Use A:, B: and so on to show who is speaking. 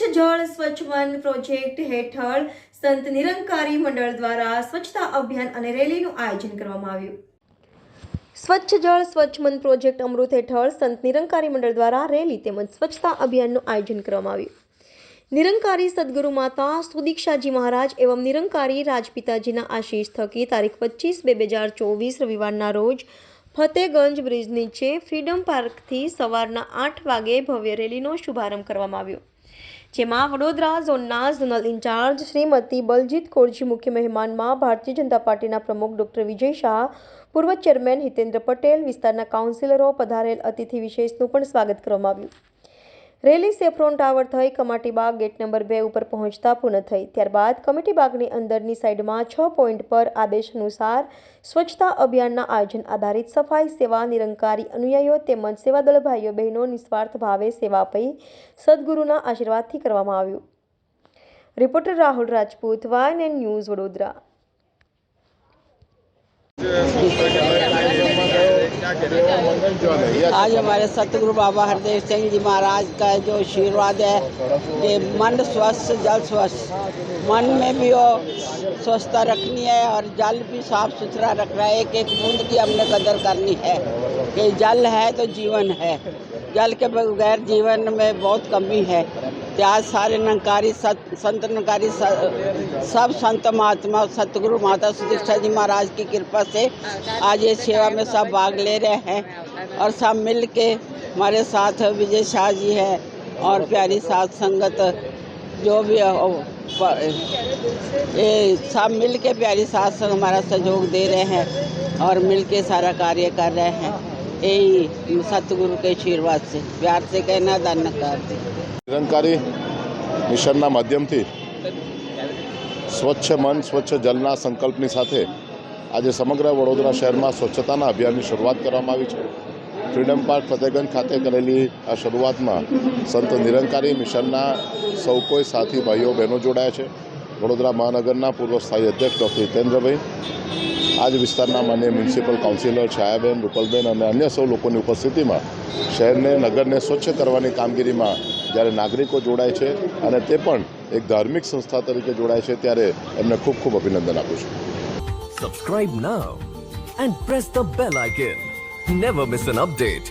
A: સ્વચ્છ જળ સ્વચ્છ મન પ્રોજેક્ટ હેઠળ સંત નિરંકારી મંડળ દ્વારા સ્વચ્છતા અભિયાન અને રેલીનું આયોજન કરવામાં આવ્યું. સ્વચ્છ જળ સ્વચ્છ મન પ્રોજેક્ટ અમૃત હેઠળ સંત નિરંકારી મંડળ દ્વારા રેલી તેમજ સ્વચ્છતા અભિયાનનું આયોજન કરવામાં આવ્યું. નિરંકારી સદગુરુ માતા સુદીક્ષાજી મહારાજ એવં નિરંકારી રાજપિતાજીના આશીષ થકી તારીખ 25/2/2024 રવિવારના રોજ ફતેગંજ બ્રિજ નીચે ફ્રીડમ પાર્કથી સવારના 8 વાગે ભવ્ય રેલીનો શુભારંભ કરવામાં આવ્યો, જેમાં વડોદરા ઝોનના ઝોનલ ઇન્ચાર્જ શ્રીમતી બલજીત કૌરજી મુખ્ય મહેમાનમાં ભારતીય જનતા પાર્ટીના પ્રમુખ ડોક્ટર વિજય શાહ, પૂર્વ ચેરમેન હિતેન્દ્ર પટેલ, વિસ્તારના કાઉન્સિલરો પધારેલ અતિથિ વિશેષનું પણ સ્વાગત કરવામાં આવ્યું. રેલી સેફ્રોન ટાવર થઈ કમાટી બાગ ગેટ નંબર 2 ઉપર પહોંચતા પૂર્ણ થઈ. ત્યારબાદ કમિટી બાગની અંદરની સાઈડમાં 6 પોઈન્ટ પર આદેશ અનુસાર સ્વચ્છતા અભિયાનના આયોજન આધારિત સફાઈ સેવા નિરંકારી અનુયાયીઓ તેમજ સેવાદળ ભાઈઓ બહેનો નિસ્વાર્થ ભાવે સેવા આપી સદગુરુના આશીર્વાદથી કરવામાં આવ્યું. Reporter Rahul Rajput, YNN news, Vadodara.
B: आज हमारे सतगुरु बाबा हरदेव सिंह जी महाराज का जो आशीर्वाद है कि मन स्वस्थ जल स्वस्थ, मन में भी वो स्वच्छता रखनी है और जल भी साफ सुथरा रखना है. एक एक बूंद की हमने कदर करनी है कि जल है तो जीवन है, जल के बगैर जीवन में बहुत कमी है. आज सारे निरंकारी संत निरंकारी सब संत महात्मा सतगुरु माता सुदीक्षा जी महाराज की कृपा से आज ये सेवा में सब भाग ले रहे हैं और सब मिल के हमारे साथ विजय शाह जी है और प्यारी साथ संगत जो भी ये सब मिल के प्यारी साथ संग हमारा सहयोग दे रहे हैं और मिल के सारा कार्य कर रहे हैं. यही सतगुरु के आशीर्वाद से प्यार से कहना धन्यवाद.
C: નિરંકારી મિશનના માધ્યમથી સ્વચ્છ મન સ્વચ્છ જલના સંકલ્પની સાથે આજે સમગ્ર વડોદરા શહેરમાં સ્વચ્છતાના અભિયાનની શરૂઆત કરવામાં આવી છે. ફ્રીડમ પાર્ક ફતેગંજ ખાતે કરેલી આ શરૂઆતમાં સંત નિરંકારી મિશનના સૌ કોઈ સાથી ભાઈઓ બહેનો જોડાયા છે. વડોદરા મહાનગરના પૂર્વ સ્થાયી અધ્યક્ષ ડૉક્ટર હિતેન્દ્રભાઈ, આજ વિસ્તારના માન્ય મ્યુનિસિપલ કાઉન્સિલર છાયાબેન, રૂપલબેન અને અન્ય સૌ લોકોની ઉપસ્થિતિમાં શહેરને નગરને સ્વચ્છ કરવાની કામગીરીમાં જ્યારે નાગરિકો જોડાય છે અને તે પણ એક ધાર્મિક સંસ્થા તરીકે જોડાય છે, ત્યારે એમને ખૂબ ખૂબ અભિનંદન આપું છું.
D: Subscribe now and press the bell icon. Never miss an update.